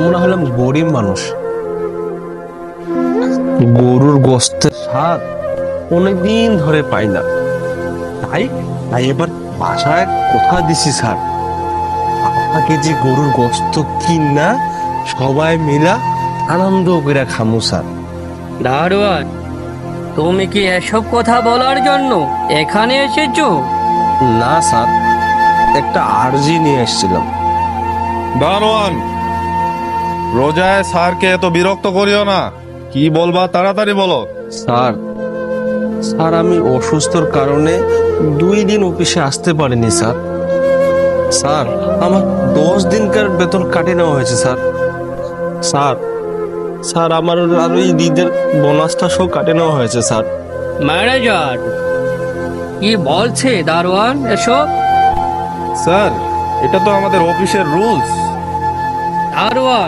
আমরা হলাম গরিব মানুষ, গরুর গোস্তের স্বাদ অনেকদিন ধরে পাই না। তাই তাই এবার বাসায় কথা দিছি স্যার, আপনাকে যে গরুর গোস্ত কিনা সবাই মিলা আনন্দ করে খামু স্যার। দারোয়ান, তুমি কি এসব কথা বলার জন্য এখানে এসেছো? না স্যার, একটা আর্জি নিয়ে এসেছিলাম। দারোয়ান, রোজায় স্যারকে এত বিরক্ত করিও না। কি বলবা তাড়াতাড়ি বলো। স্যার স্যার আমি অসুস্থর কারণে 2 দিন অফিসে আসতে পারিনি স্যার। স্যার আমার 10 দিনকার বেতন কাটিয়ে নেওয়া হয়েছে স্যার। স্যার স্যার আমার আরো এই ঈদের বোনাসটা সব কাটিয়ে নেওয়া হয়েছে স্যার। ম্যানেজার, কি বলছে দারোয়ান এসব? স্যার, এটা তো আমাদের অফিসের রুলস। দারোয়ান,